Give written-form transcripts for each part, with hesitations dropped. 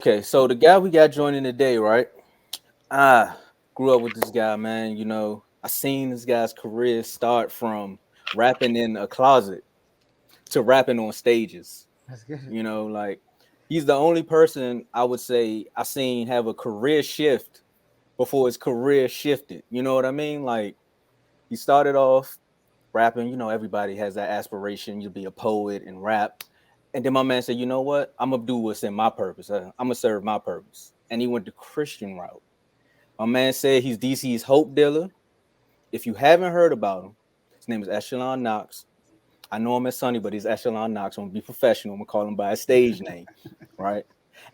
Okay, so the guy we got joining today, right? I grew up with this guy, man. I seen this guy's career start from rapping in a closet to rapping on stages. That's good. Like he's the only person I would say I seen have a career shift before his career shifted. You know what I mean? Like he started off rapping. Everybody has that aspiration. You be a poet and rap. And then my man said, you know what? I'm gonna do what's in my purpose. I'm gonna serve my purpose. And he went the Christian route. My man said he's DC's hope dealer. If you haven't heard about him, his name is Echelon Knoxx. I know him as Sonny, but he's Echelon Knoxx. I'm gonna be professional. I'm gonna call him by his stage name, right?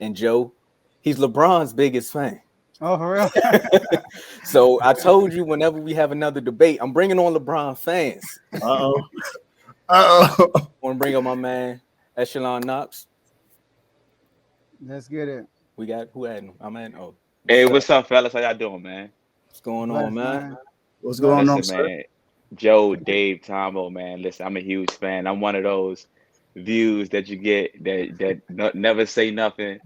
And Joe, he's LeBron's biggest fan. Oh, for real? So I told you whenever we have another debate, I'm bringing on LeBron fans. Uh-oh. Uh-oh. I want to bring up my man Echelon Knoxx. Let's get it. We got who had him? I'm at. Oh, Hey, what's up, fellas? How y'all doing, man? what's going Bless, on, man? What's going on, Listen, sir? man. Joe, Dave, Tomo, man. Listen, I'm a huge fan. I'm one of those views that you get that never say nothing.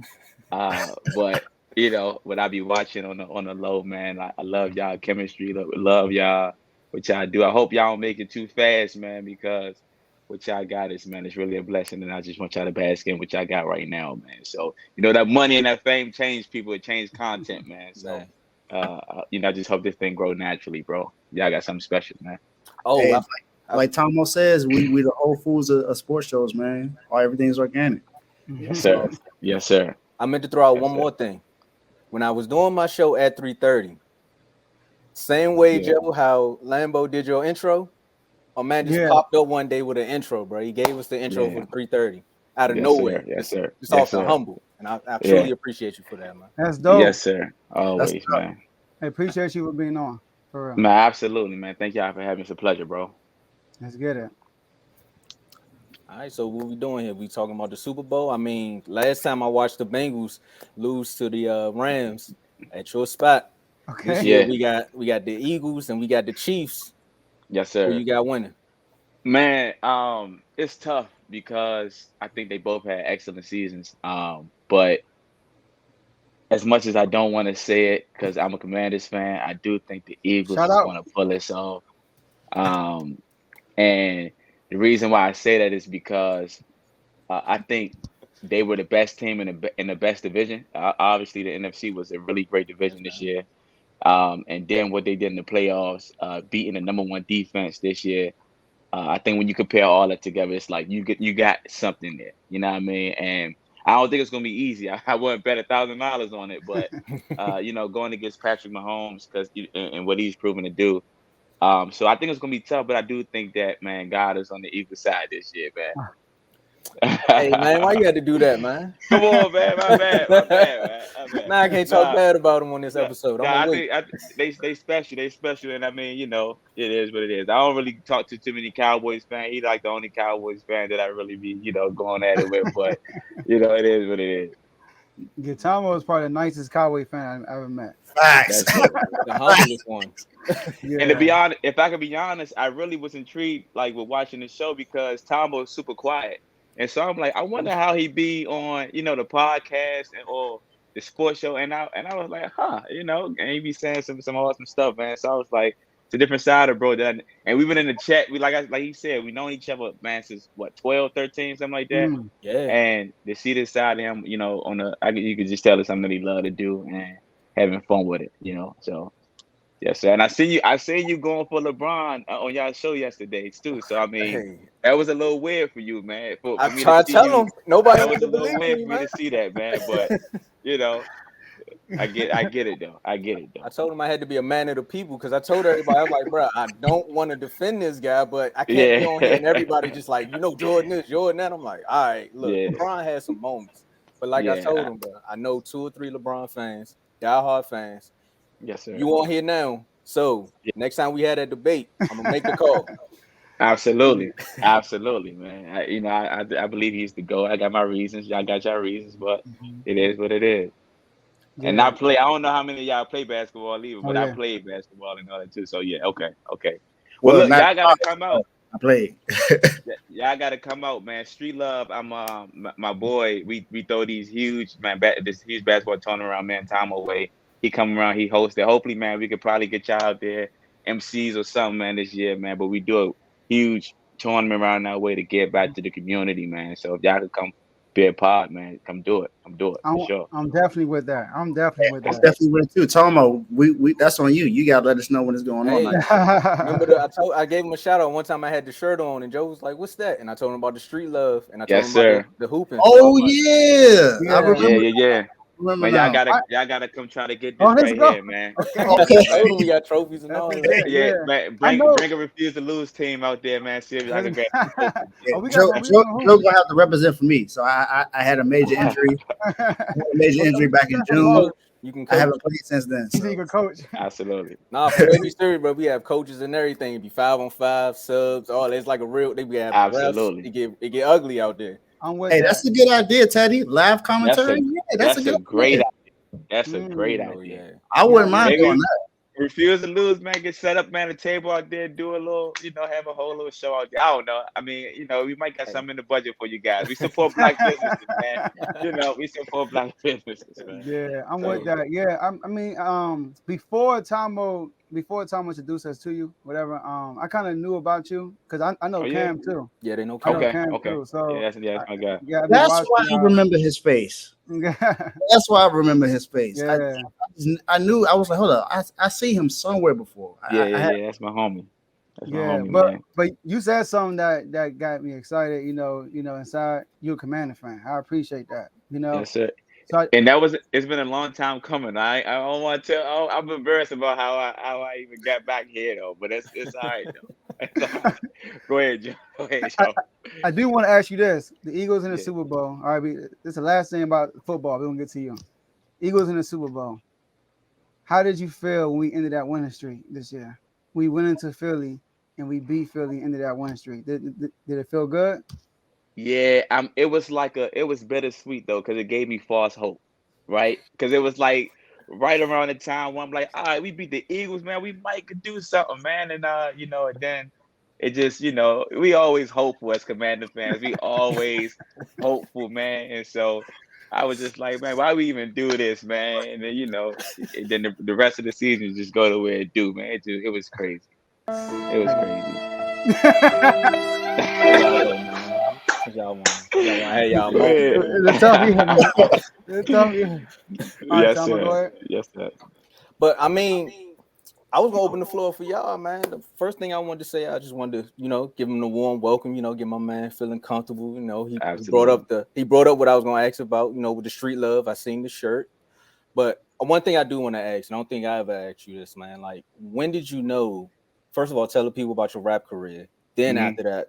But what I be watching on the low, man. I love y'all chemistry. Love y'all what y'all do. I hope y'all don't make it too fast, man, because what y'all got is, man, it's really a blessing, and I just want y'all to bask in what y'all got right now, man. So that money and that fame change people, it change content, man. So. Man. I just hope this thing grow naturally, bro. Y'all got something special, man. Oh, Hey, like Tomo says, we the whole foods of sports shows, man. Everything's organic. Yes, sir. Yes, sir. I meant to throw out Yes, one sir. more thing. When I was doing my show at 3:30, same way, Yeah. Joe, how Lambo did your intro, a man just Yeah. popped up one day with an intro, bro. He gave us the intro Yeah. for the 3:30 out of Yes, nowhere. sir. Yes, sir. Just Yes, off the sir. humble. And I Yeah. truly appreciate you for that, man. That's dope. Yes, sir. Always, man. I appreciate you for being on. For real. Man, absolutely, man. Thank y'all for having me. It's a pleasure, bro. Let's get it. All right, so what we doing here? We talking about the Super Bowl? I mean, last time I watched the Bengals lose to the Rams at your spot. This Okay. year Yeah. we got the Eagles and we got the Chiefs. Yes, Who sir. you got winning? Man, it's tough because I think they both had excellent seasons. But as much as I don't want to say it because I'm a Commanders fan, I do think the Eagles Shout is out. going to pull this off. Um, and the reason why I say that is because I think they were the best team in the best division. Obviously, the NFC was a really great division this year. And then what they did in the playoffs, beating the number one defense this year. I think when you compare all that together, it's like you got something there. You know what I mean? And I don't think it's gonna be easy. I wouldn't bet $1,000 on it, but going against Patrick Mahomes because and what he's proven to do. So I think it's gonna be tough, but I do think that, man, God is on the Eagles side this year, man. Hey man, why you had to do that, man? Come on, man. My bad, man. My bad. Now I can't talk Nah, bad about him on this nah, episode. I'm nah, gonna I wait. think they special, and I mean, it is what it is. I don't really talk to too many Cowboys fans. He's like the only Cowboys fan that I really be, going at it with. But it is what it is. Gitamo is probably the nicest Cowboy fan I've ever met. Facts. That's it. The humblest one. Yeah. And to be honest, if I could be honest, I really was intrigued, like with watching the show because Tom was super quiet, and so I'm like, I wonder how he be on, the podcast or the sports show, and I was like, and he be saying some awesome stuff, man. So I was like, it's a different side of bro. And we been in the chat. We like he said, we known each other, man, since what 12, 13, something like that. Yeah. And to see this side of him, you could just tell it's something that he love to do and having fun with it. So. Yes, sir. And I seen you going for LeBron on y'all show yesterday too. So I mean, Hey, that was a little weird for you, man. For I me to tried see telling you, him. Nobody that wanted was a to little believe weird me, for me man. to see that, man. But you know, I get it though. I get it I though. told him I had to be a man of the people because I told everybody, I'm like, bro, I don't want to defend this guy, but I can't be Yeah, on here and everybody just like, Jordan this, Jordan that. I'm like, all right, look, yeah, LeBron had some moments. But like I told yeah. him, bro, I know 2 or 3 LeBron fans, diehard fans. Yes, sir. You on here now. So Yeah, next time we had that debate, I'm gonna make the call. absolutely, absolutely, man. I believe he's the GOAT. I got my reasons. Y'all got your reasons, but Mhm. it is what it is. And Yeah. I play. I don't know how many of y'all play basketball either, Oh but I yeah. played basketball and all that too. So yeah, okay. Well, Well, look, not y'all gotta come out. I played. Y'all gotta come out, man. Street Love. I'm my boy. We throw these huge this huge basketball tournament around man time away. He come around, he hosts it. Hopefully, man, we could probably get y'all out there, MCs or something, man, this year, man. But we do a huge tournament around that way to give back to the community, man. So if y'all could come be a part, man, come do it. Come do it for sure. I'm definitely with that. I'm definitely with I'm that. definitely with it too. Tomo, we that's on you. You gotta let us know when it's going on. Hey, remember I gave him a shout out one time. I had the shirt on, and Joe was like, "What's that?" And I told him about the Street Love, and I told Yes, him about sir. the hooping. Oh So I was like, yeah. I Yeah. remember. Yeah. Remember Man, now. y'all gotta come try to get Oh, this let's right go. here, man. Okay. Okay. I told him we got trophies and That's all it. that. Yeah, Yeah. man, I know. bring a refuse to lose team out there, man. See if I can grab some trophies. Yeah, Oh, we got Joe, no, we Joe, got no Joe gonna have to represent for me. So I had a major injury. I had a major injury back in June. You can I coach. haven't played since then. He's So. a good coach. Absolutely. Nah, for real, be serious, bro. We have coaches and everything. It be 5-on-5 subs. All it's like a real. We have refs. Absolutely. It get ugly out there. I'm with Hey, that. that's a good idea, Teddy. Live That's commentary. a Yeah, that's a good great idea. idea. That's a great Oh idea. yeah. I wouldn't Yeah. mind Maybe doing that. refuse to lose, man. Get set up, man. A table out there, do a little, have a whole little show out there. I don't know. I mean, we might get Hey. something in the budget for you guys. We support black businesses, man. We support black businesses, man. Yeah, I'm So, with that. Yeah, I mean, before Tomo introduced us to you, whatever, I kind of knew about you because I know oh yeah. Cam too. Yeah, they know I know Cam. Cam Okay. too. So Yeah, that's my guy. yeah, I be That's why watching. I remember his face. Yeah, That's why I remember his face. yeah, I knew. I was like, hold up. I see him somewhere before. Yeah. That's my homie. That's my yeah. homie, But man. you said something that got me excited. Inside you're a Commander fan. I appreciate that. Yes, sir. So And it's been a long time coming. I don't want to tell. I'm embarrassed about how I even got back here though. But it's all right though. It's all right. Go ahead, Joe. Go ahead, Joe. I do want to ask you this: the Eagles in the Yeah. Super Bowl. All right, this is the last thing about football. We're gonna get to you. Eagles in the Super Bowl. How did you feel when we ended that winning streak this year? We went into Philly and we beat Philly into that winning streak. Did it feel good? Yeah, it was it was bittersweet though, because it gave me false hope, right? Because it was like right around the time when I'm like, all right, we beat the Eagles, man. We might could do something, man. And and then it just, we always hopeful as Commander fans. We always hopeful, man. And so I was just like, man, why we even do this, man? And then, and then the rest of the season just go the way it do, man. It was crazy. It was crazy. Y'all want. Hey, y'all. Go ahead. It's a tough year, man. It's a tough year. All right, Yes, Tom, go sir. ahead. Yes, sir. But I mean, I was gonna open the floor for y'all, man. The first thing I wanted to say, I just wanted to, give him a warm welcome. Get my man feeling comfortable. He Absolutely. he brought up what I was gonna ask about. With the Street Love. I seen the shirt, but one thing I do want to ask, and I don't think I ever asked you this, man. Like, when did you know? First of all, tell the people about your rap career. Then after that,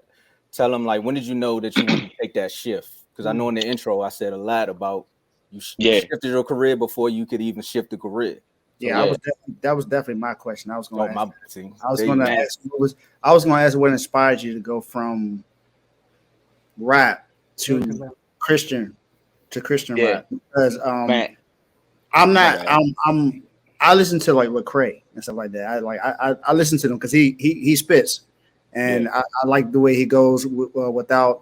tell them like, when did you know that you wanted to take that shift? Because I know in the intro I said a lot about you shifted your career before you could even shift the career. So, Yeah, that was definitely my question. I was going to ask what inspired you to go from rap to Christian rap, because I listen to like Lecrae and stuff like that. I listen to him because he spits, and I like the way he goes without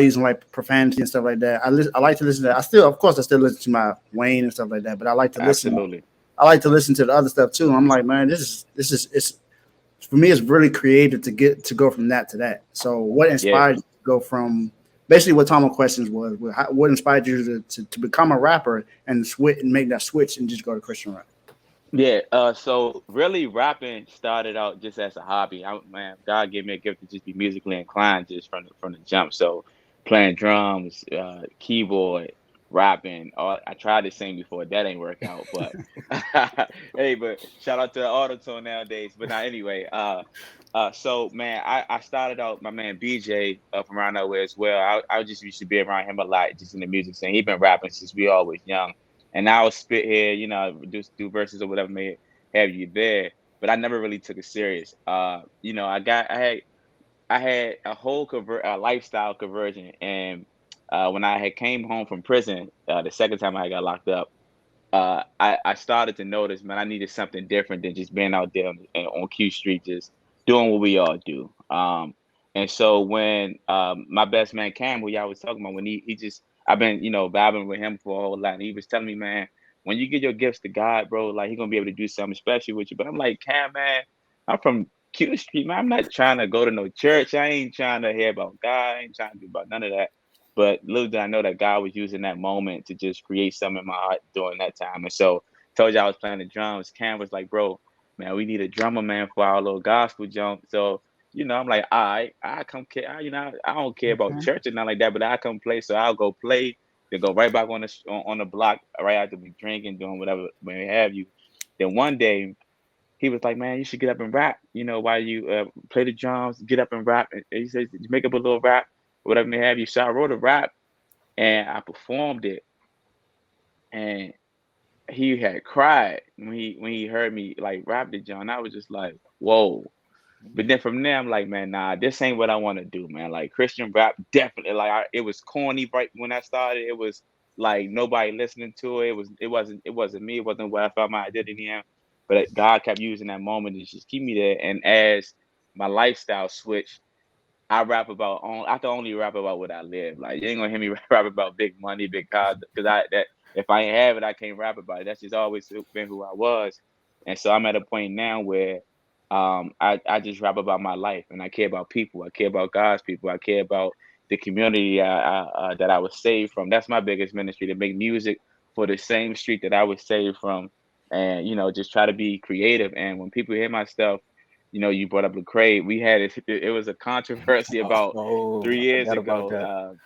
using like profanity and stuff like that. I like to listen to that. I still listen to my Wayne and stuff like that, but I like to listen. Absolutely. I like to listen to the other stuff too. I'm like, man, this is it's for me. It's really creative to go from that to that. So, what inspired you to go from basically what Tomo questions was? What inspired you to become a rapper and switch and make that switch and just go to Christian rap? Yeah. So really, rapping started out just as a hobby. God gave me a gift to just be musically inclined just from the jump. So, playing drums, keyboard, rapping. I tried to sing before, that ain't work out. But hey, but shout out to the auto-tune nowadays. But now anyway, so man, I started out my man BJ from around nowhere as well. I just used to be around him a lot, just in the music scene. He been rapping since we all was young. And I would spit here, just do verses or whatever may have you there. But I never really took it serious. I had a whole lifestyle conversion, and when I had came home from prison, the second time I got locked up, I started to notice, man, I needed something different than just being out there on Q Street, just doing what we all do. And so when my best man Cam, who y'all was talking about, when he just I've been vibing with him for a whole lot, and he was telling me, man, when you get your gifts to God, bro, like He gonna be able to do something special with you. But I'm like, Cam, man, I'm from Q Street, man. I'm not trying to go to no church. I ain't trying to hear about God. I ain't trying to do about none of that. But little did I know that God was using that moment to just create something in my heart during that time. And so told you I was playing the drums. Cam was like, bro, man, we need a drummer, man, for our little gospel jump. So, I'm like, all right, I come care. I don't care about Okay. church and nothing like that, but I come play. So I'll go play, then go right back on the block right after we drinking, doing whatever when we have you. Then one day he was like, man, you should get up and rap. While you play the drums, get up and rap. And he says, make up a little rap, whatever may have you. So I wrote a rap and I performed it, and he had cried when he heard me like rap the John. I was just like, whoa. But then from there, I'm like, man, nah, this ain't what I want to do, man. Like Christian rap, definitely. Like it was corny right when I started. It was like nobody listening to it. It wasn't me. It wasn't what I felt my identity in. But God kept using that moment to just keep me there. And as my lifestyle switched, I can only rap about what I live. Like you ain't gonna hear me rap about big money, big cars, because if I ain't have it, I can't rap about it. That's just always been who I was. And so I'm at a point now where I just rap about my life, and I care about people. I care about God's people. I care about the community that I was saved from. That's my biggest ministry, to make music for the same street that I was saved from, and just try to be creative. And when people hear my stuff, you brought up Lecrae. We had it was a controversy about Oh, three I years forgot about that. ago,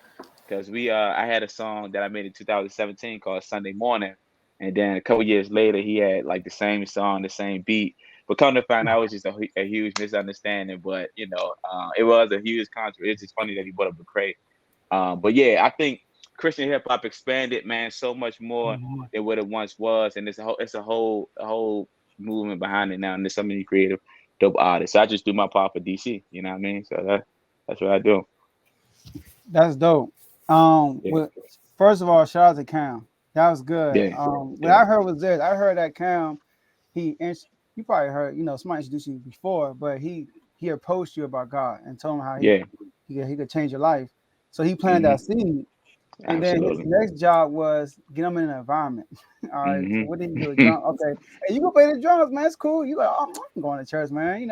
because I had a song that I made in 2017 called Sunday Morning, and then a couple years later he had like the same song, the same beat. But come to find out, it was just a huge misunderstanding. But it was a huge controversy. It's just funny that he brought up Lecrae. But yeah, I think Christian hip hop expanded, man, so much more Mhm. than what it once was, and it's a whole movement behind it now, and there's so many creative, dope artists. So I just do my part for DC. You know what I mean? So that's what I do. That's dope. Yeah, Well, first of all, shout out to Cam. That was good. yeah, What yeah, I heard was this. I heard that Cam, you probably heard, somebody introduced you before, but he approached you about God and told him how yeah. he could change your life. So he planted Hmm. that seed, and then his Absolutely. next job was get him in an environment. All right. So Hmm. what did he do? Drum. Okay. Hey, you go play the drums, man. It's cool. You like, oh, I'm going to church, man.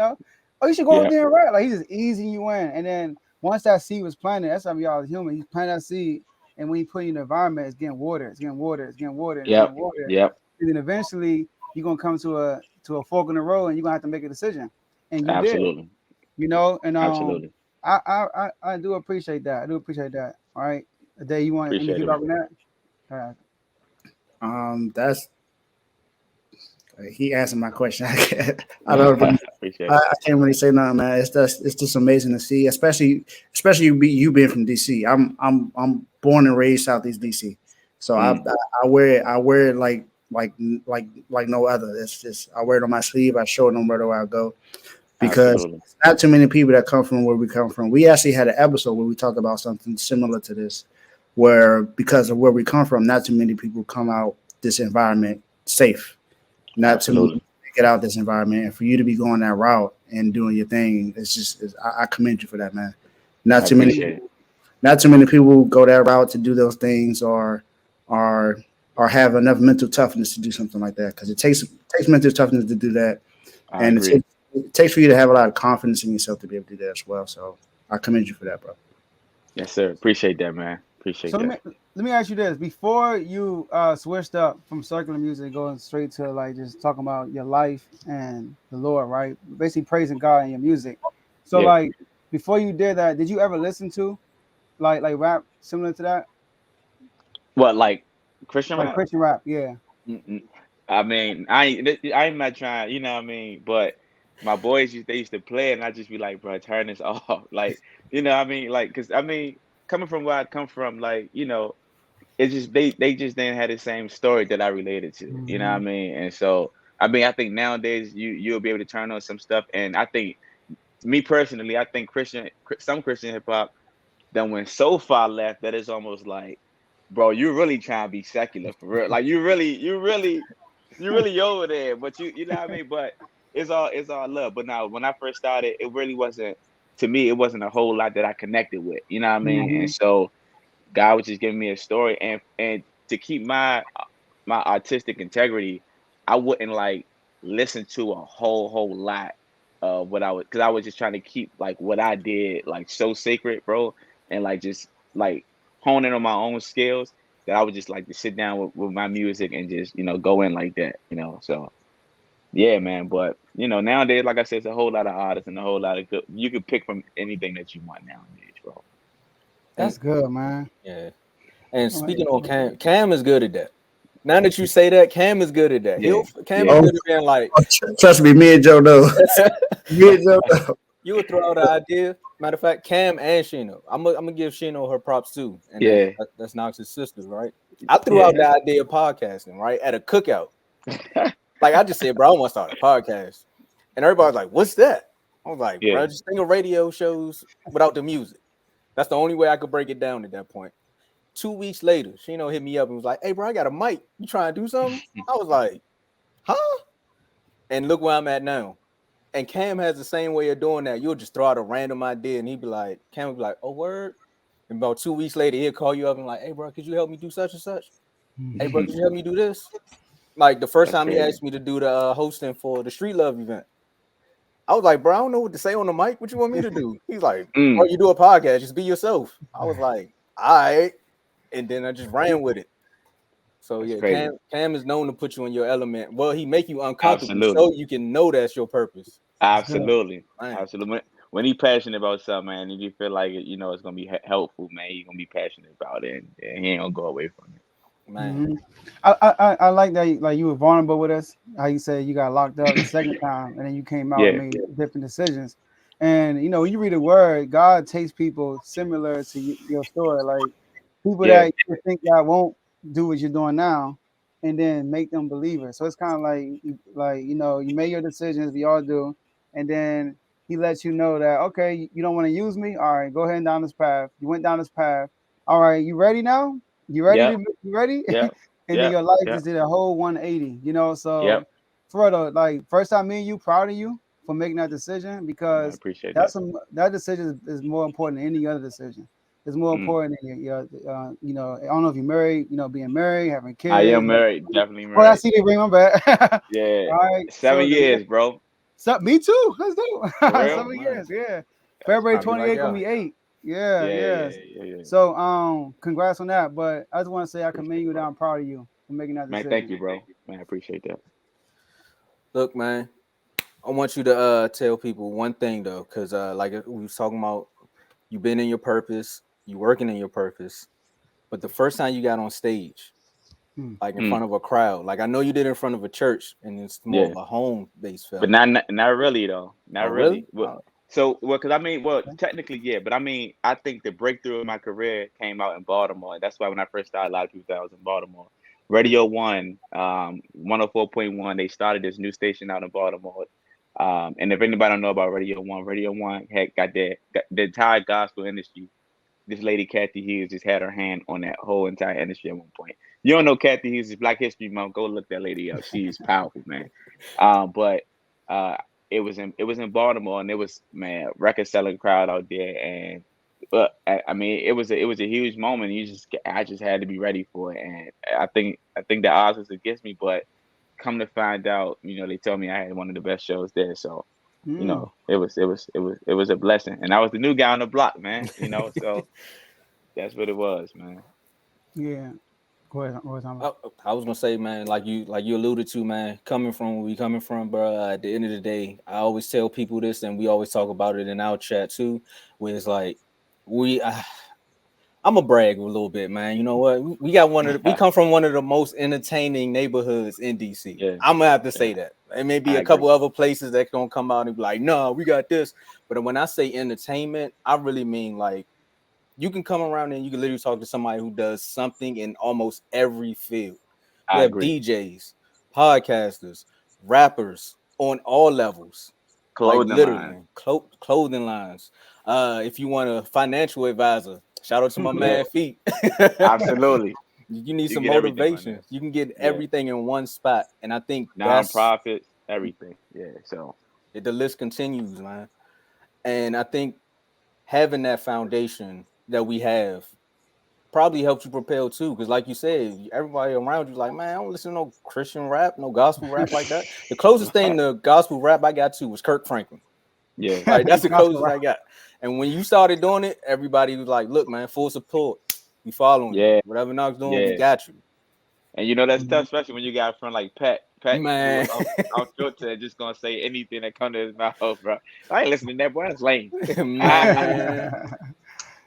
Oh, you should go out Yep. there and rap. Like he's just easing you in, and then once that seed was planted, that's how we all human. He's planted that seed, and when you put it in the environment, it's getting water, it's getting water, it's getting water, and it's getting Yep. water. Yep. And then eventually you're gonna come to a fork in the road, and you're gonna have to make a decision. And you did, Absolutely. and Absolutely. I do appreciate that. I do appreciate that. All right. A day you want any Appreciate it, feedback man. on that? All right. That's he answered my question. I don't really, Appreciate I, it. I can't really say nothing, man. It's just amazing to see, especially you being from DC. I'm born and raised Southeast DC, so Mm, I wear it like no other. It's just I wear it on my sleeve. I show it no matter where I go because absolutely. it's not too many people that come from where we come from. We actually had an episode where we talked about something similar to this, where because of where we come from, not too many people come out this environment safe. Not too many Absolutely. people get out this environment, and for you to be going that route and doing your thing, I commend you for that, man. Not I too many, appreciate it. not too many people go that route to do those things, or or have enough mental toughness to do something like that because it takes mental toughness to do that, I and agree. it takes for you to have a lot of confidence in yourself to be able to do that as well. So I commend you for that, bro. Yes, sir. Appreciate that, man. So Appreciate let that. me let me ask you this: before you switched up from secular music, going straight to like just talking about your life and the Lord, right? Basically praising God in your music. So Yeah. like before you did that, did you ever listen to like rap similar to that, What, like Christian like rap? Christian rap? Yeah. Mm-mm. I mean, I'm not trying, you know what I mean? But my boys they used to play it, and I just be like, bro, turn this off. Like, you know what I mean? Like, cause I mean, coming from where I come from, like, it's just they just didn't have the same story that I related to. You know what I Hmm. mean? And so I mean, I think nowadays you'll be able to turn on some stuff, and I think me personally, I think some Christian hip hop then went so far left that it's almost like, bro, you really trying to be secular for real. Like you really over there, but you know what I mean? But it's all love. But now when I first started, it really wasn't to me. It wasn't a whole lot that I connected with. You know what I mean? And Mm-hmm. so God was just giving me a story, and to keep my artistic integrity, I wouldn't like listen to a whole lot of what I would, because I was just trying to keep like what I did like so sacred, bro, and like just like honing on my own skills, that I would just like to sit down with my music and just go in like that, so yeah, man. But nowadays, like I said, it's a whole lot of artists and a whole lot of good. You can pick from anything that you want nowadays, bro. And That's good, man. yeah. And All right. speaking on Cam is good at that. Now that you say that, Cam is good at that. Yeah, Cam is yeah, Oh, good at being like, trust me, me and Joe know. Me and Joe know. you would throw out the idea. Matter of fact, Cam and Shino. I'm gonna give Shino her props too, and yeah, that's Knox's sister, right? I threw out yeah. the idea of podcasting, right, at a cookout. Like I just said, bro, I want to start a podcast, and everybody's like, "What's that?" I was like, Yeah, "Bro, just think of radio shows without the music." That's the only way I could break it down at that point. 2 weeks later, Shino hit me up and was like, "Hey, bro, I got a mic. You trying to do something?" I was like, "Huh?" And look where I'm at now. And Cam has the same way of doing that. You'll just throw out a random idea, and he'd be like, Cam would be like, "Oh, word." And about 2 weeks later, he'll call you up and like, "Hey, bro, could you help me do such and such? Hey, bro, could you help me do this?" Like the first that's time he crazy. asked me to do the hosting for the Street Love event, I was like, "Bro, I don't know what to say on the mic. What you want me to do?" He's like, "Bro, Mm, you do a podcast, just be yourself." I was like, "All right," and then I just ran with it. So that's yeah, crazy. Cam is known to put you in your element. Well, he make you uncomfortable Absolutely, so you can know that's your purpose. That's good. absolutely, Man, absolutely. When he passionate about something, man, and you feel like it's gonna be helpful, man, he's gonna be passionate about it, and he ain't gonna go away from it. man. Hmm. I like that. Like you were vulnerable with us. How you said you got locked up the second time, and then you came out and Yeah, made different decisions. And when you read the word, God takes people similar to your story, like people yeah, that you think God won't do what you're doing now, and then make them believers. So it's kind of like you made your decisions, we all do, and then He lets you know that okay, you don't want to use me. All right, go ahead and down this path. You went down this path. All right, you ready now? You ready yep, to you ready? yep, And then yep, your life yep, just did a whole 180. yep. So Fredo, like first time me and you, proud of you for making that decision Man, I because appreciate that. that decision is more important than any other decision. It's more Mm. important than I don't know if you're married, being married, having I am kids. married, definitely Oh, I married. see they bring my back. Yeah, All right. So 7 years, bro. me too. Let's do For real. 7 years. Yeah. That's February I'll be crazy. like, 28th gonna yeah, be 8. Yeah, Yeah, yes. yeah, yeah, yeah. So congrats on that. But I just want to say I commend Appreciate it, you that bro. I'm proud of you for making that Man, thank decision. you, bro. Man, I appreciate that. look, man. I want you to tell people one thing though, because like we was talking about, you've been in your purpose, you working in your purpose, but the first time you got on stage, Hmm. like in Mm, front of a crowd, like I know you did in front of a church, and it's more yeah. of a home based But feeling. not really though. Oh, Not really? really. Well, Oh, because I mean, well, technically, yeah, but I mean, I think the breakthrough in my career came out in Baltimore. That's why when I first started, a lot of people thought I was in Baltimore. Radio One, 104.1, they started this new station out in Baltimore. And if anybody don't know about Radio One had got the entire gospel industry. This lady Kathy Hughes just had her hand on that whole entire industry at one point. You don't know Kathy Hughes is Black History Month. Go look that lady up. She's powerful, man. But uh, it was in Baltimore, and it was man record selling crowd out there, and I mean it was a huge moment. I just had to be ready for it, and I think the odds was against me, but come to find out, they told me I had one of the best shows there, so Hmm. it was a blessing, and I was the new guy on the block, man. So that's what it was, man. Yeah. Go ahead. What was I talking I, I was gonna say, man, like you alluded to, man, coming from where we coming from, bro. At the end of the day, I always tell people this, and we always talk about it in our chat too, where it's like we. I'm a brag a little bit, man. You know what? We got we come from one of the most entertaining neighborhoods in DC. Yeah, I'm gonna have to say yeah, that. There may be I a agree. couple other places that gonna come out and be like, "No, we got this." But when I say entertainment, I really mean like you can come around and you can literally talk to somebody who does something in almost every field. You I have agree. DJs, podcasters, rappers on all levels, like Clothing line. literally clothing lines. If you want a financial advisor, shout out to my Yeah, man Feet. absolutely. You need You some get everything on motivation. there. You can get Yeah, everything in one spot, and I think that's nonprofits, everything. Yeah. So The list continues, man. And I think having that foundation that we have probably helps you propel too. Because, like you said, everybody around you like, man, I don't listen to no Christian rap, no gospel rap like that. The closest thing to gospel rap I got to was Kirk Franklin. yeah. Like that's the Gospel closest rap. I got. And when you started doing it, everybody was like, look, man, full support. We following you. Yeah. Whatever Knox doing, we Yeah. got you. And you know that's tough, Mhm. especially when you got a friend like Pat. Pat will Man. out filter and just gonna say anything that comes to his mouth, bro. I ain't listening to that, boy. That's lame. Man.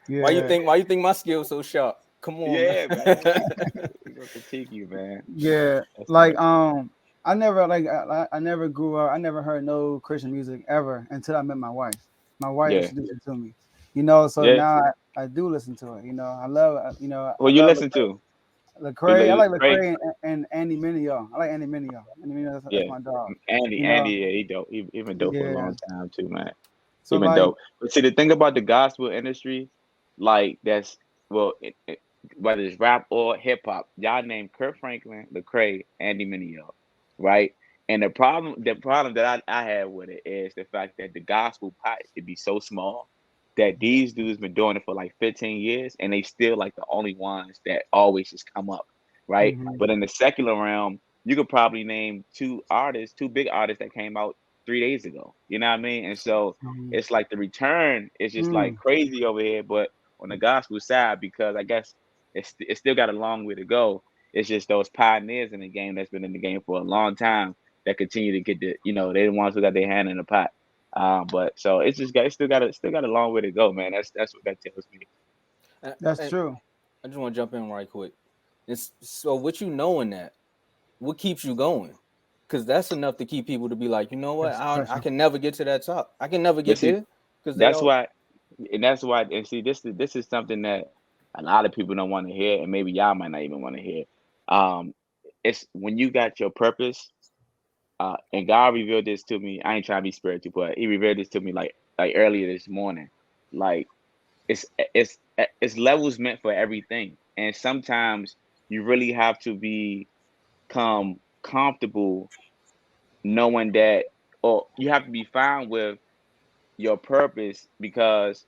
Yeah, Why you think my skills so sharp? Come on, man. Yeah, man. We gonna critique you, man. yeah. That's Like funny. I never I never grew up. I never heard no Christian music ever until I met my wife. My wife Yeah, introduced it to me. You know, so yeah. now I do listen to it. You know, I love Who I you love listen to? You Lecrae. I like Craig? Lecrae and Andy Mineo. I like Andy Mineo. Andy Mineo, that's Yeah, my dog. Andy, You know, Yeah, he dope. He been dope for a yeah. long time too, man. He So been like, dope. But see, the thing about the gospel industry, like that's well, whether it's rap or hip hop, y'all name Kurt Franklin, Lecrae, Andy Mineo, right? And the problem that I have with it is the fact that the gospel pot it be so small that these dudes been doing it for like 15 years, and they still like the only ones that always just come up, right? mhm, But in the secular realm, you could probably name two big artists that came out 3 days ago. You know what I mean? And so mhm, it's like the return is just like mm, crazy over here, but on the gospel side, because I guess it's still got a long way to go. It's just those pioneers in the game that's been in the game for a long time that continue to get they're the ones who got their hand in the pot. But so it's still got a long way to go, man. That's what that tells me. and, that's and true. I just want to jump in right quick. It's so what you knowing that, what keeps you going? Because that's enough to keep people to be like, you know what? That's I special. can never get to that top. I can never But get see, there because they that's all. why, and see, this is something that a lot of people don't want to hear, and maybe y'all might not even want to hear. Um, it's when you got your purpose, and God revealed this to me. I ain't trying to be spiritual, but He revealed this to me like earlier this morning. Like it's levels meant for everything, and sometimes you really have to become comfortable knowing that, or you have to be fine with your purpose because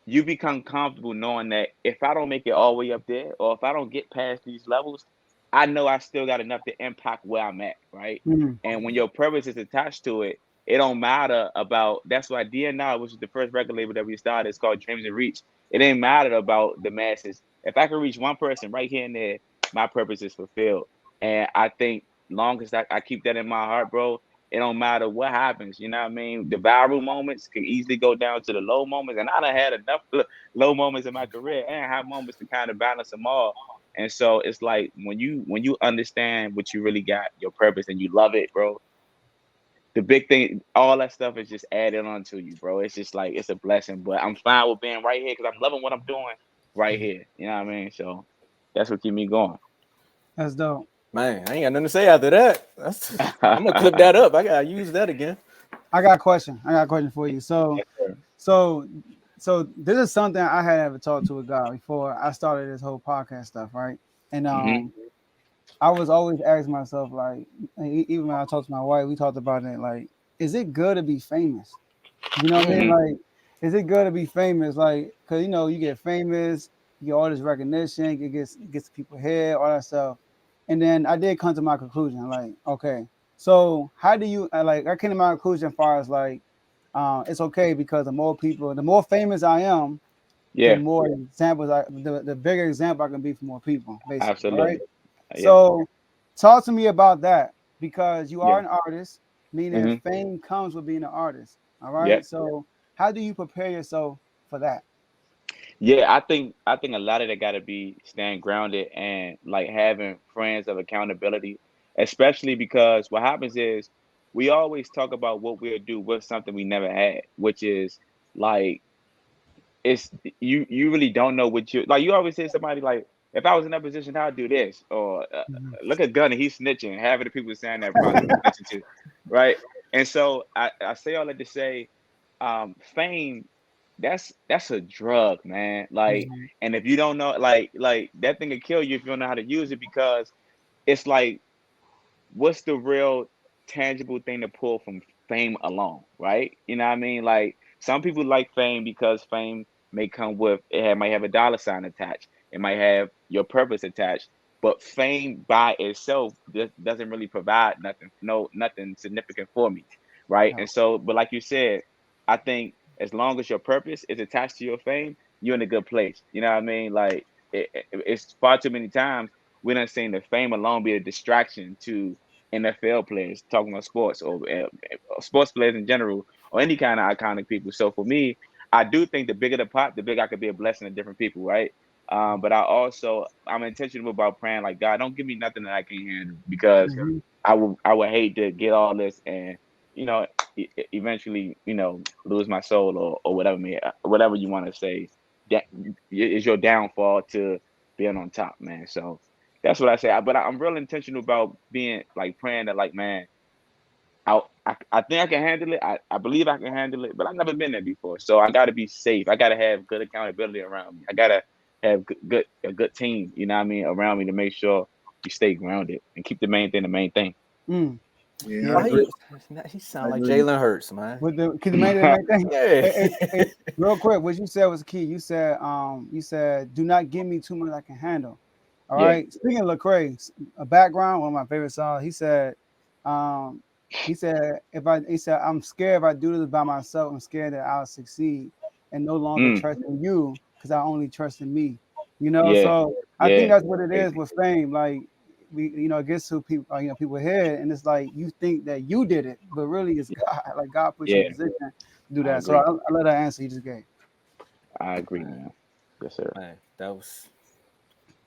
you become comfortable knowing that if I don't make it all the way up there, or if I don't get past these levels, I know I still got enough to impact where I'm at, right? Mm, And when your purpose is attached to it, it don't matter about. That's why DNR, which is the first record label that we started, it's called Dreams and Reach. It ain't matter about the masses. If I can reach one person right here and there, my purpose is fulfilled. And I think long as I keep that in my heart, bro, it don't matter what happens. You know what I mean? The viral moments can easily go down to the low moments, and I done had enough low moments in my career and have moments to kind of balance them all. And so it's like when you understand what you really got, your purpose, and you love it, bro. The big thing, all that stuff is just added on to you, bro. It's just like it's a blessing. But I'm fine with being right here because I'm loving what I'm doing right here. You know what I mean? So that's what keep me going. that's dope. Man, I ain't got nothing to say after that. I'm gonna clip that up. I gotta use that again. I got a question. I got a question for you. Yes, sir. So, so this is something I had ever talked to a guy before I started this whole podcast stuff, right? And Mhm. I was always asking myself, like, even when I talked to my wife, we talked about it. Like, is it good to be famous? You know what I mean? Mm. Mhm. Like, is it good to be famous? Like, cause you get famous, you get all this recognition, it gets people here, all that stuff. And then I did come to my conclusion, like, okay, so how do you like? I came to my conclusion as far as like, it's okay because the more famous I am, the Yeah. more examples the bigger example I can be for more people, basically, right? Absolutely. Yeah. So, talk to me about that because you are Yeah. an artist, meaning Mhm. fame comes with being an artist. All Yeah. right. So, how do you prepare yourself for that? Yeah, I think a lot of that got to be staying grounded and like having friends of accountability, especially because what happens is we always talk about what we'll do with something we never had, which is like it's you really don't know what you like. You always say somebody like, if I was in that position, I'd do this, or Mhm. look at Gunna, he's snitching. Half of the people saying that probably be snitching too, right? And so I say all that to say, fame, that's a drug, man. Like, Mhm. and if you don't know, like that thing can kill you if you don't know how to use it because it's like, what's the real? tangible thing to pull from fame alone, right? You know what I mean? Like some people like fame because fame may come with might have a dollar sign attached. It might have your purpose attached. But fame by itself doesn't really provide nothing, nothing significant for me, right? No. And so, but like you said, I think as long as your purpose is attached to your fame, you're in a good place. You know what I mean? Like it's far too many times we done seen the fame alone be a distraction to NFL players talking about sports or sports players in general or any kind of iconic people. So for me, I do think the bigger the pot, the bigger I could be a blessing to different people, right? But I'm intentional about praying like God, don't give me nothing that I can't handle because Mhm. I would hate to get all this and you know eventually lose my soul or whatever whatever you want to say that is your downfall to being on top, man. So that's what I say. But I'm real intentional about being like praying that like man, I think I can handle it. I believe I can handle it, but I've never been there before. So I got to be safe. I got to have good accountability around me. I got to have a good team, you know what I mean, around me to make sure you stay grounded and keep the main thing the main thing. Mm. Yeah, I Yeah. Why agree. he I sound like agree. Jalen Hurts, man? With the kid, the main thing. Yeah. Real quick, what you said was key. You said, do not give me too much I can handle. All Yeah. right. Speaking of Lecrae, a background, one of my favorite songs. Um, he said, I'm scared if I do this by myself. I'm scared that I'll succeed and no longer Mm, trust in you because I only trust in me. yeah. So I think Yeah. that's what it is Crazy. with fame. Like it gets to people, people head, and it's like you think that you did it, but really it's God. Like God put you in Yeah. position to do I that. So agree. I love that answer you just gave. I agree, man. Yes, sir. Man, that was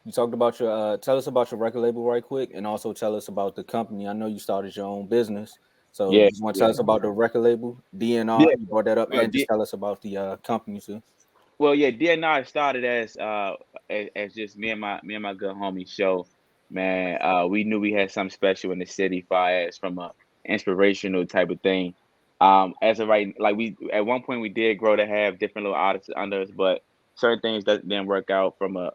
you talked about your tell us about your record label right quick and also tell us about the company. I know you started your own business. So Yeah. you want to tell Yeah. us about the record label, Yeah. DNR, you brought that up, Well, and just tell us about the company too. Well, yeah, DNR started as just me and my good homie show, man. We knew we had something special in the city, far as from a inspirational type of thing. As of right, like we at one point we did grow to have different little artists under us, but certain things that didn't work out from a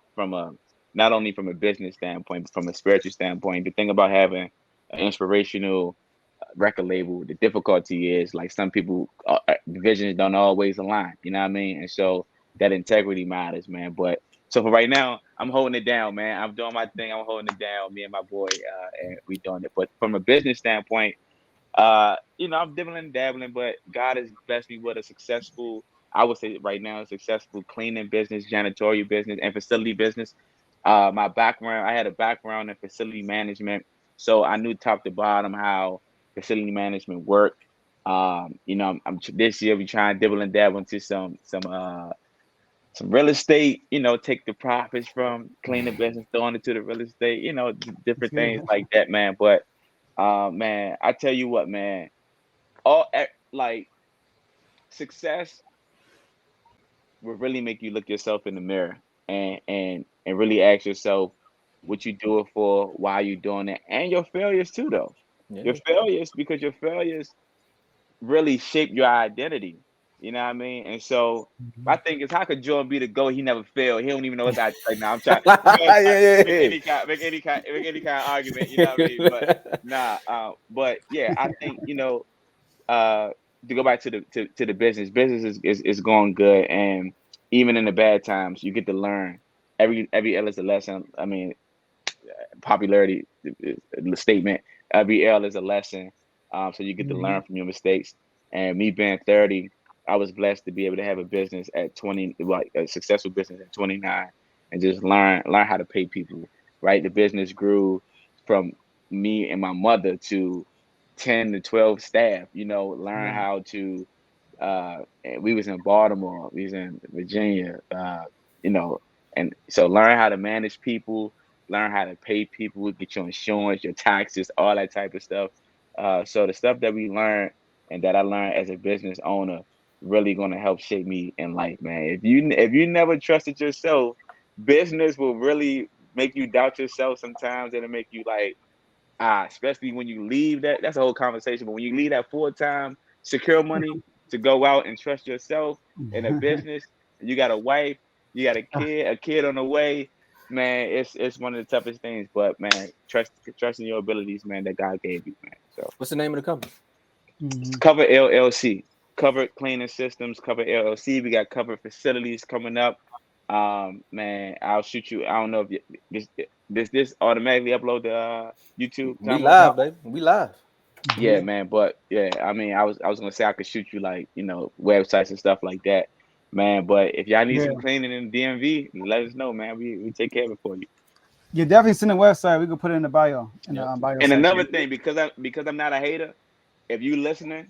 not only from a business standpoint, but from a spiritual standpoint. The thing about having an inspirational record label, the difficulty is like some people visions don't always align, you know what I mean? And so that integrity matters, man. But so for right now, I'm holding it down, man. I'm doing my thing. I'm holding it down, me and my boy, and we doing it. But from a business standpoint, I'm dibbling and dabbling, but God has blessed me with a successful, I would say right now, a successful cleaning business, janitorial business, and facility business. My background, I had a background in facility management, so I knew top to bottom how facility management worked. This year we trying to dibble and dabble into some real estate. Take the profits from cleaning business, throwing it to the real estate. It's Different good. things like that, man. But man, I tell you what, man, like success will really make you look yourself in the mirror and really ask yourself what you do it for, why you doing it, and your failures too, though. Your Yeah. failures, because your failures really shape your identity. You know what I mean? And so my thing is, how could Jordan be the GOAT? He never failed. He don't even know his identity. Like now, I'm trying. Make Yeah. any kind of argument. You know what I mean? But nah. But yeah, I think uh to go back to the business. Business is going good, and even in the bad times, you get to learn. Every L is a lesson. I mean, popularity statement. Every L is a lesson. So you get to Mhm. learn from your mistakes. And me being 30, I was blessed to be able to have a business at 20, like a successful business at 29, and just learn how to pay people. Right, the business grew from me and my mother to 10 to 12 staff. Learn Yeah. how to. And we was in Baltimore, we was in Virginia. You know, and so learn how to manage people, learn how to pay people, get your insurance, your taxes, all that type of stuff. So the stuff that we learned and that I learned as a business owner really going to help shape me in life, man. If you never trusted yourself, business will really make you doubt yourself sometimes. It'll make you like, especially when you leave that's a whole conversation. But when you leave that full time secure money to go out and trust yourself in a business, and you got a wife, you got a kid on the way, man, it's one of the toughest things. But man, trusting your abilities, man, that God gave you, man. So What's the name of the company? Cover LLC, Covered Cleaning Systems, Cover LLC. We got covered facilities coming up. Man, I'll shoot you. I don't know if this automatically upload the YouTube, We Tomo. live, baby. We live. Yeah, man. But yeah, I mean, I was gonna say I could shoot you like websites and stuff like that, man. But if y'all need Yeah. some cleaning in the DMV, let us know, man. We take care of it for you. You definitely send the website. We can put it in the bio, in the Yep. bio And section. another thing, because I'm not a hater, if you listening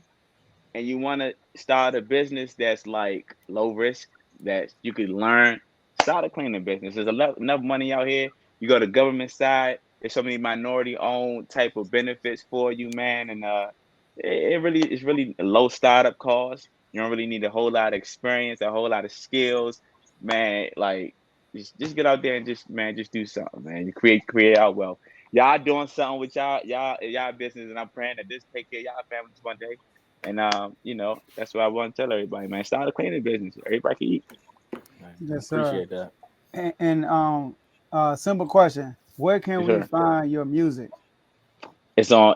and you want to start a business that's like low risk, that you could learn, start a cleaning business. There's enough money out here. You go to government side. There's so many minority owned type of benefits for you, man, and it's really low startup cost. You don't really need a whole lot of experience, a whole lot of skills, man. Like just get out there and just do something, man. You create out wealth. Y'all doing something with y'all business, and I'm praying that this take care of y'all families one day. And that's what I want to tell everybody, man. Start a cleaning business. Everybody can eat. Man, Yes, sir. appreciate that. And simple question: where can we Sure. find your music? It's on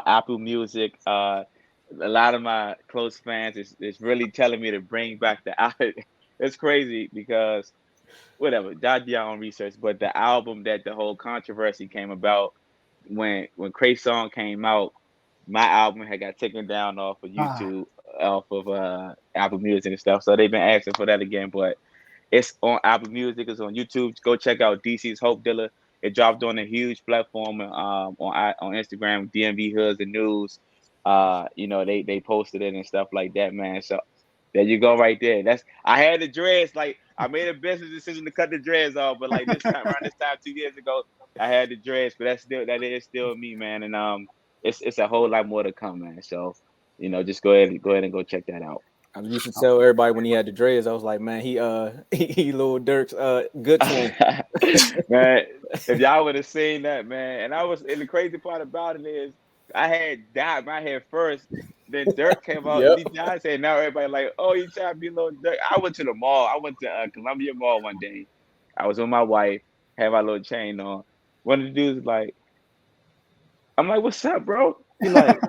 Apple Music. A lot of my close fans is really telling me to bring back the album. It's crazy because whatever, y'all do your own research, but the album that the whole controversy came about when Crazy song came out, my album had got taken down off of Ah, YouTube, off of Apple Music and stuff. So they've been asking for that again, but it's on Apple Music. It's on YouTube. Go check out DC's Hope Dealer. It dropped on a huge platform on Instagram, DMV Hoods and News. They posted it and stuff like that, man. So there you go, right there. I had the dreads. Like I made a business decision to cut the dreads off, but like around this time 2 years ago, I had the dreads. But that is still me, man. And it's a whole lot more to come, man. So just go ahead and go check that out. I used to tell everybody when he had the dreads, I was like, man, he he Lil Durk's good twin. Man, if y'all would have seen that, man, and the crazy part about it is I had dyed my hair first, then Dirk came out and Yep. he died saying now everybody like, oh, you trying to be little Dirk. I went to the mall. I went to Columbia Mall one day. I was with my wife, had my little chain on. One of the dudes was like, I'm like, what's up, bro? He like,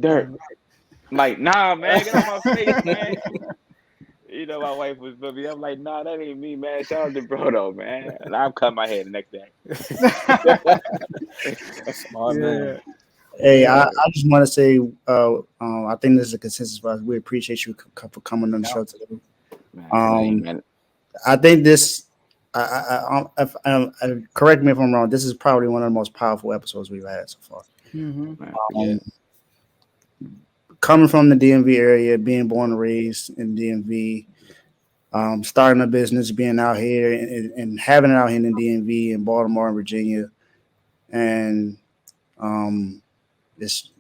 Dirk. I'm like, nah, man, get out my face, man. My wife was with me. I'm like, nah, that ain't me, man. Shout out to Brodo, man. And I'm cutting my hair the next day. That's smart, yeah, man. Hey, yeah. I just want to say, I think this is a consensus for us. We appreciate you for coming on the show today. Man. I think this, correct me if I'm wrong. This is probably one of the most powerful episodes we've had so far. Mm-hmm. Yeah. Coming from the DMV area, being born and raised in DMV, starting a business, being out here and having it out here in the DMV in Baltimore and Virginia, and it's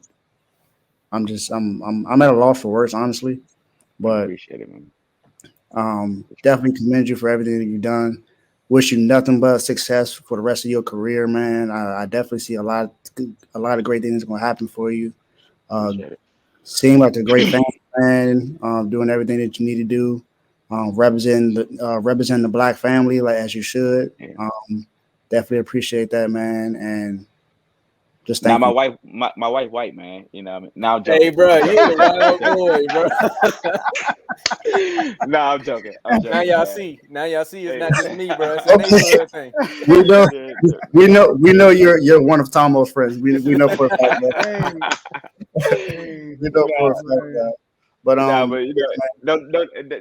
I'm at a loss for words, honestly, I but appreciate it, man. definitely commend you for everything that you've done. Wish you nothing but success for the rest of your career, man. I definitely see a lot of great things going to happen for you. Appreciate it. Seem like a great family man, doing everything that you need to do, representing the black family like as you should. Yeah. Definitely appreciate that, man, and just Now thank my you. wife, my wife white, man. You know what I mean? Now I'm Hey, joking. bro, you a I'm wild joking. boy, bro. No, I'm joking. I'm Now joking, y'all man. see. Now y'all see. It's Hey. not just me, bro. It's a Okay, neighborhood thing. we know Yeah, we know you're one of Tomo's friends. We know for a fact that. Hey, hey, We know for a nah, fact man. that. But nah, but yeah, no,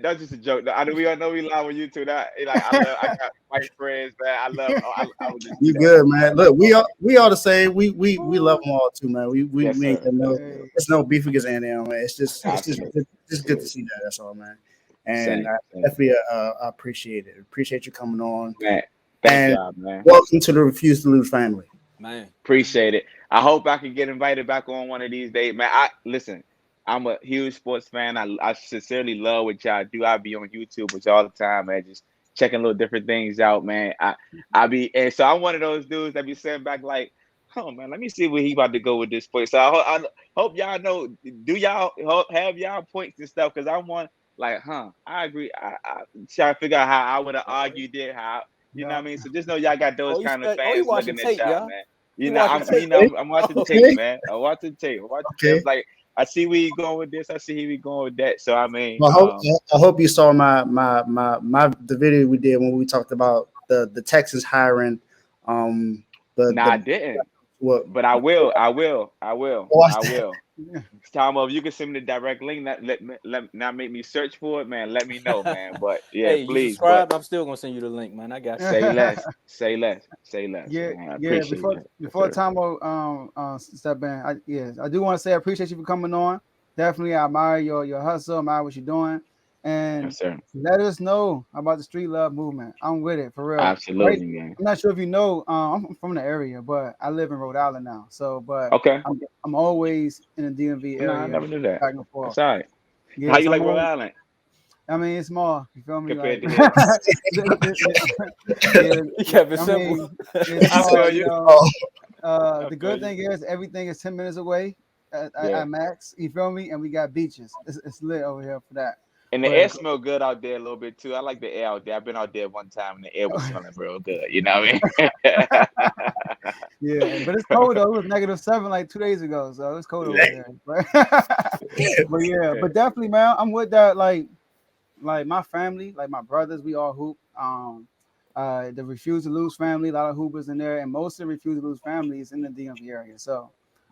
that's just a joke. I know we all know we lie with you too. That like I got white friends, man. I love. I would just you good, man. I love Look, all my. we all the same. We love them all too, man. Yes, We ain't sir. got no. Yes, sir. Hey, It's no beef against any of them, man. Absolutely. Just good to see that. That's all, man. And Same. I Same. definitely I appreciate it. Appreciate you coming on. Man, thank And y'all, man. welcome to the Refuse to Lose family. Man. Appreciate it. I hope I can get invited back on one of these days, man. Listen. I'm a huge sports fan. I sincerely love what y'all do. I be on YouTube with y'all all the time, man. Just checking little different things out, man. And so I'm one of those dudes that be sitting back like, oh man, let me see where he about to go with this point. So I hope y'all know. Do y'all have y'all points and stuff? Because I want like, I agree. I try to figure out how I would have argued it. How you know what yeah. I mean? So just know y'all got those kind of Oh, he fans watching looking at tape, y'all, y'all. man. You know, I'm watching Okay. tape, man. I'm watching tape. I'm watching tape. Okay. Like I see where you going with this. I see where you going with that. So I mean, Well, I hope you saw the video we did when we talked about the Texans hiring I the didn't. what But I will. I will. I will. watch I that. will. Tom, if you can send me the direct link, let not make me search for it, man. Let me know, man. But yeah, Hey, you please. But subscribed? I'm still gonna send you the link, man. I got you. say less. Say less. Say less. Yeah, Man. I yeah. appreciate that. Yes, Before sir. Tomo step in, I do want to say I appreciate you for coming on. Definitely, I admire your hustle, admire what you're doing, and Yes, sir. let us know about the street love movement. I'm with it for real. Right? Absolutely, man. I'm not sure if you know. I'm from the area, but I live in Rhode Island now. So, but Okay. I'm always in the DMV No, I area, never knew that. back and forth. That's all right. How Yes, you like I'm Rhode always. Island I mean, it's small. You feel me? compared Like, to here? yeah. He kept it I simple. mean, it's I small. feel You you. know. Oh, I The feel good you. thing is everything is 10 minutes away Yeah. at max. You feel me? And we got beaches. It's lit over here for that. And the air But smell good out there a little bit too. I like the air out there. I've been out there one time and the air was smelling real good. You know what I yeah, but it's cold though. It was -7 like 2 days ago, so it's cold over yeah. here. But yeah, but definitely, man, I'm with that. Like my family, like my brothers, we all hoop. The Refuse to Lose family, a lot of hoopers in there, and most of the Refuse to Lose family is in the DMV area. So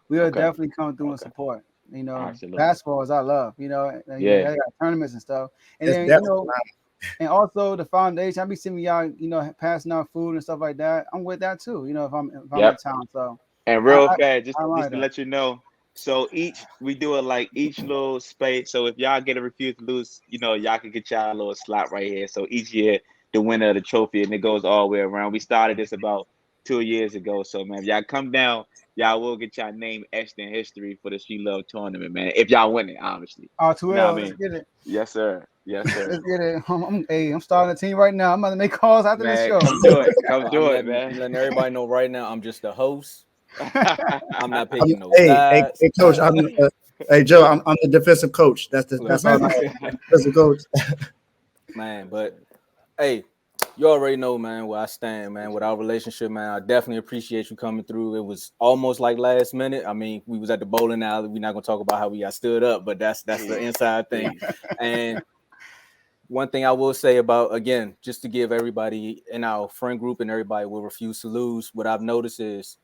we'll Okay. definitely come through and Okay. support. You know, Absolutely. basketball is I love. Yeah. They got tournaments and stuff, and It's then definitely and also the foundation. I be seeing y'all, passing out food and stuff like that. I'm with that too. If I'm in Yep. town, so And I real I, fast, I just like to that. let you know. So we do it like each little space. So if y'all get a refuse to lose, y'all can get y'all a little slot right here. So each year the winner of the trophy, and it goes all the way around. We started this about 2 years ago. So man, if y'all come down, y'all will get y'all name etched in history for the She Love tournament, man. If y'all win it, obviously. Oh, You know what 12, I let's mean? get it. Yes, sir. Yes, sir. Let's get it. I'm starting a team right now. I'm about to make calls after this Man, show. come do it. Come I'm do it, letting man. letting everybody know right now. I'm just the host. I'm not I'm, picking no hey, sides. coach. Hey, Joe. I'm the defensive coach. That's all. Look, Defensive coach. man, but hey, you already know, man, where I stand, man. With our relationship, man, I definitely appreciate you coming through. It was almost like last minute. I mean, we was at the bowling alley. We're not gonna talk about how we got stood up, but that's the inside thing. Please. And one thing I will say about, again, just to give everybody in our friend group and everybody will refuse to lose, what I've noticed is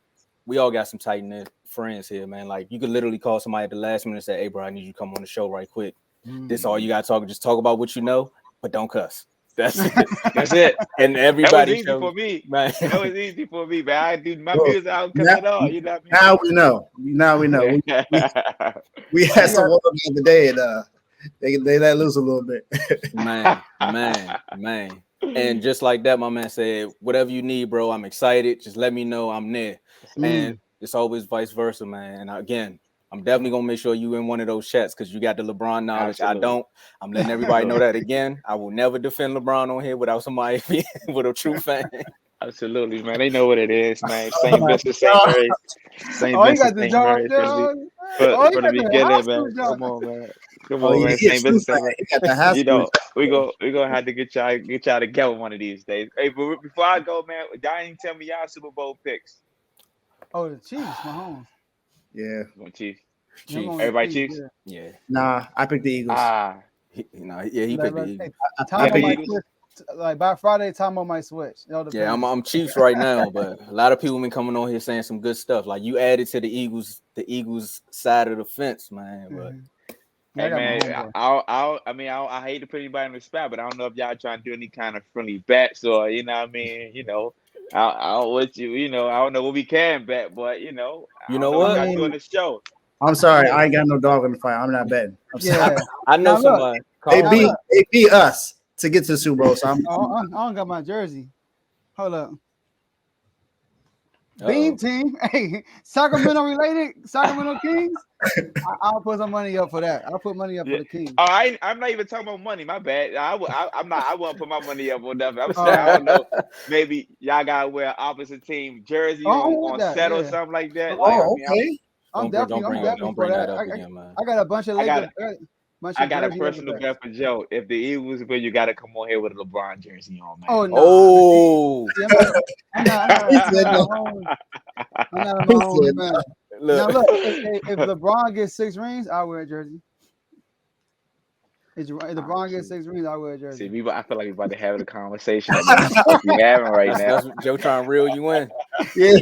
we all got some tight knit friends here, man. Like you could literally call somebody at the last minute and say, "Hey, bro, I need you to come on the show right quick." This all you gotta talk. Just talk about what you know, but don't cuss. That's it. That's it. And That was everybody easy shows, for me. man. That was easy for me, man. I do my Bro, music. I don't cuss now, at all. You know what now we know. Now we know. I We, mean? we had some water the other day, and they let loose a little bit. man. And just like that, my man said, whatever you need, bro, I'm excited. Just let me know I'm there. And it's always vice versa, man. And again, I'm definitely gonna make sure you in one of those chats because you got the LeBron knowledge. I Absolutely. don't. I'm letting everybody know that again. I will never defend LeBron on here without somebody with a true fan. Absolutely, man. They know what it is, man. Same Vincent, St. Mary's. St. Oh, you got Vincent, the St. John Mary's John. for, Oh, you for the got the high beginning, school man. John. Come on, man. Come Oh, on, man. he a St. true Vincent, fan. St. Mary's. He got the high school. We gonna have to get y'all together one of these days. Hey, but before I go, man, y'all ain't tell me y'all Super Bowl picks. Oh, the Chiefs, Mahomes. Yeah. Going Chiefs. Chiefs. Everybody Chiefs? Yeah. Nah, I picked the Eagles. He picked the Eagles. I Tomo picked might the switch. Like by Friday, Tomo might switch. It all depends. Yeah, I'm Chiefs right now, but a lot of people been coming on here saying some good stuff. Like you added to the Eagles side of the fence, man. But Yeah, Hey man, I I hate to put anybody in the spot, but I don't know if y'all trying to do any kind of friendly bets or you know what I mean, I don't what I don't know what we can bet, but I you don't know know what what? y'all doing the show. I'm sorry, I ain't got no dog in the fight. I'm not betting. I'm sorry. Yeah. I know Now look, somebody. They Now beat look. they beat us to get to the Super Bowl. So I don't got my jersey. Hold up. Uh-oh. Beam team. Hey, Sacramento related. Sacramento Kings. I'll put some money up for that. I'll put money up for the Kings. Oh, I'm not even talking about money. My bad. I'm not. I won't put my money up on nothing. I'm saying I don't know. Maybe y'all gotta wear opposite team jersey I'm with on that, set or yeah. something like that. oh, okay. I'm don't definitely bring for that that. up again, man. I got a bunch of I Lakers. Bunch I of got a jersey personal Leatherbacks. bet for Joe. If the Eagles win, you got to come on here with a LeBron jersey on, man. Oh no! Oh, See, I'm not He a said no. Mahomes. I'm not a He Mahomes said man. Now look. look, if LeBron gets 6 rings, I'll wear a jersey. If LeBron gets 6 rings, I'll wear a See, jersey. I feel like we're about to have the conversation that we're not supposed to be having right now. That's what Joe trying to reel you in. Yeah.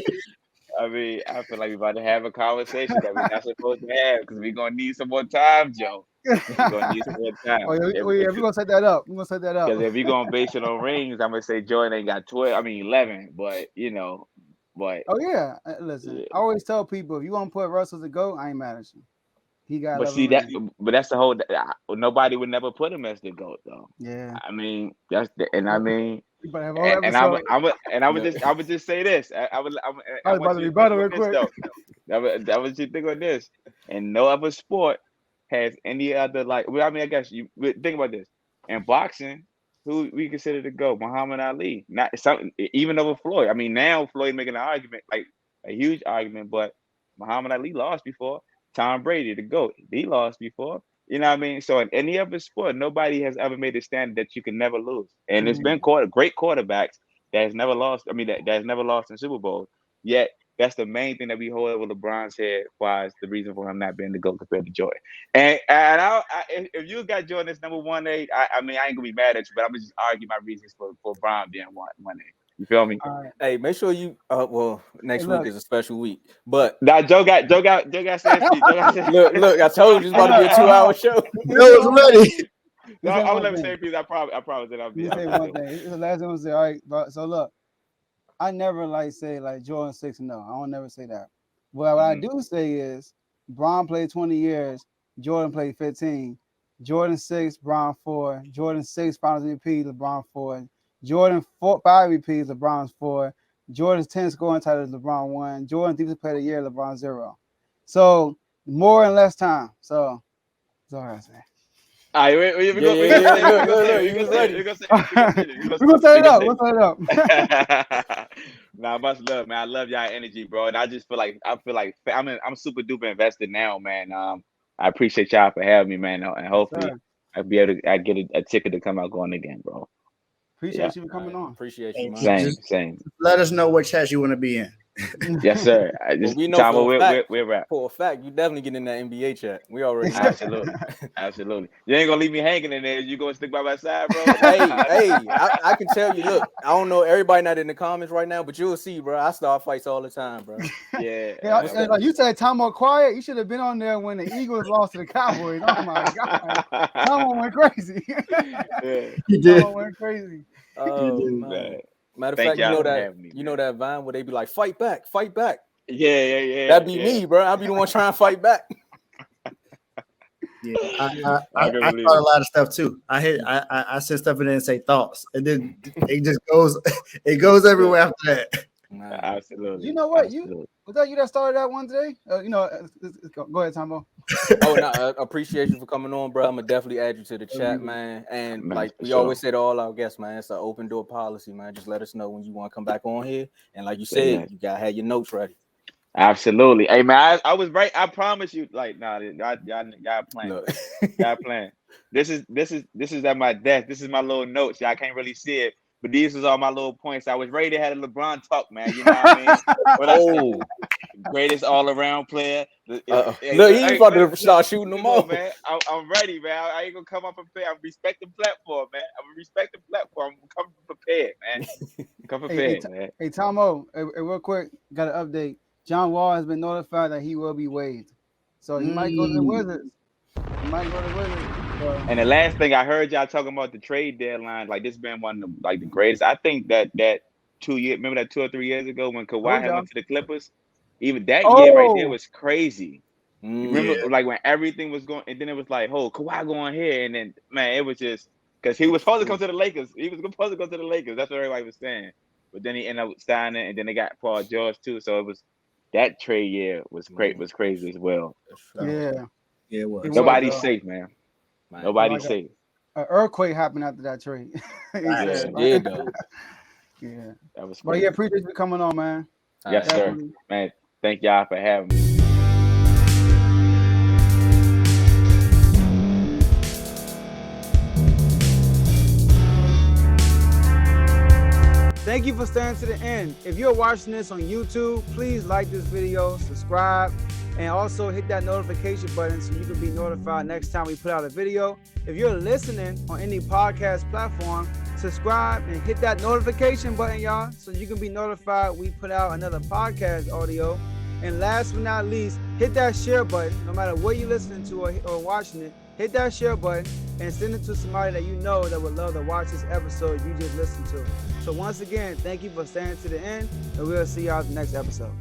I mean, I feel like we're about to have a conversation that we're not supposed to have because we're gonna need some more time, Joe. We're gonna need some more time. Oh yeah, we're gonna set that up. We're gonna set that up. Because if we're gonna base it on rings, I'm gonna say Jordan ain't got 12. I mean 11, but but Oh yeah, listen. yeah. I always tell people if you want to put Russell to go, I ain't mad at you. He got But 11 see that, rings. but that's the whole. Nobody would never put him as the GOAT though. Yeah. I mean that's the, and I mean, You better have a whole and I episode. I would just say this. I I was want about to you to rebuttal think real on this quick. though. That was you think on this. And no other sport has any other like. Well, I mean, I guess you think about this. In boxing, who we consider to go? Muhammad Ali. Not something even over Floyd. I mean, now Floyd making an argument, like a huge argument, but Muhammad Ali lost before. Tom Brady, the GOAT, he lost before. You know what I mean? So in any other sport, nobody has ever made a standard that you can never lose. And it's been great quarterbacks that has never lost. I mean, that has never lost in Super Bowl. Yet that's the main thing that we hold over LeBron's head. Why is the reason for him not being the GOAT compared to Jordan? And if you got Jordan as number 1A, I mean, I ain't gonna be mad at you, but I'm gonna just argue my reasons for Bron being 1A. You feel me? All right. Hey, make sure you. Well, next Hey, week look. is a special week, but Now Joe got said speech. look, I told you it's about to be a 2-hour show. Joe was ready. No, Let me say I would one never thing. say piece. I promise that I'll Let be. me say one thing. It's the last thing I'm gonna say. All right, but so look, I never say Jordan 6-0. I don't never say that. But what I do say is Bron played 20 years, Jordan played 15. Jordan 6, Bron 4. Jordan 6 Finals MVP, LeBron 4. Jordan 5 repeats, LeBron's 4. Jordan's 10 scoring titles, LeBron 1. Jordan defensive player of the year, LeBron 0. So more and less time. So that's all I say. All right, we're gonna set it up. We're gonna set it up. Nah, much love, man. I love y'all energy, bro. And I just feel like I'm super duper invested now, man. I appreciate y'all for having me, man. And hopefully I'll be able to get a ticket to come out going again, bro. Appreciate you for coming on. Appreciate you, man. Same. Let us know what chat you want to be in. Yes, sir. We know for a fact you definitely get in that NBA chat. We already know. Absolutely. You ain't gonna leave me hanging in there. You gonna stick by my side, bro? I can tell you. Look, I don't know everybody not in the comments right now, but you'll see, bro. I start fights all the time, bro. Yeah. Like you said, Tomo quiet. You should have been on there when the Eagles lost to the Cowboys. Oh my God, Tomo went crazy. He did. Tomo went crazy. Oh man. Matter of fact, you know that Vine where they be like, fight back. Yeah. That'd be me, bro. I'd be the one trying to fight back. Yeah, I thought a lot of stuff too. I send stuff in there and say thoughts, and then it just goes. It goes everywhere after that. Absolutely. You know what? Was that you that started that one today? Go ahead, Tombo. Oh no, I appreciate you for coming on, bro. I'm gonna definitely add you to the chat, man. And like we always say to all our guests, man, it's an open door policy, man. Just let us know when you want to come back on here. And like you said, you gotta have your notes ready. Absolutely. Hey man, I was right. I promise you. Like, nah, y'all playing. Y'all playing. This is at my desk. This is my little notes. Y'all can't really see it, but these was all my little points. I was ready to have a LeBron talk, man. You know what I mean? Greatest all around player. Look, he's about to start shooting them off, man. I'm ready, man. I ain't gonna come up prepared. I'm respecting platform, man. I'm respecting platform. I'm coming prepared, man. Come prepared, man. Hey, Tomo, real quick, got an update. John Wall has been notified that he will be waived, so he might go to the Wizards. And the last thing I heard y'all talking about the trade deadline, like this been one of the greatest. I think that 2 years, remember that 2 or 3 years ago when Kawhi had went to the Clippers, even that year right there was crazy. Remember, like when everything was going, and then it was like, oh, Kawhi going here, and then man, it was just because he was supposed to come to the Lakers. He was supposed to go to the Lakers. That's what everybody was saying. But then he ended up signing, and then they got Paul George too. So it was that trade year was great, was crazy as well. Yeah, it was. Nobody's safe, man. Nobody's safe. An earthquake happened after that trade. Yeah, though. Yeah, that was. But yeah, appreciate you coming on, man. Yes, sir. Man, thank y'all for having me. Thank you for staying to the end. If you're watching this on YouTube, please like this video, subscribe, and also hit that notification button so you can be notified next time we put out a video. If you're listening on any podcast platform, subscribe and hit that notification button, y'all, so you can be notified we put out another podcast audio. And last but not least, hit that share button. No matter what you're listening to or watching it, hit that share button and send it to somebody that you know that would love to watch this episode you just listened to. So once again, thank you for staying to the end, and we'll see y'all in the next episode.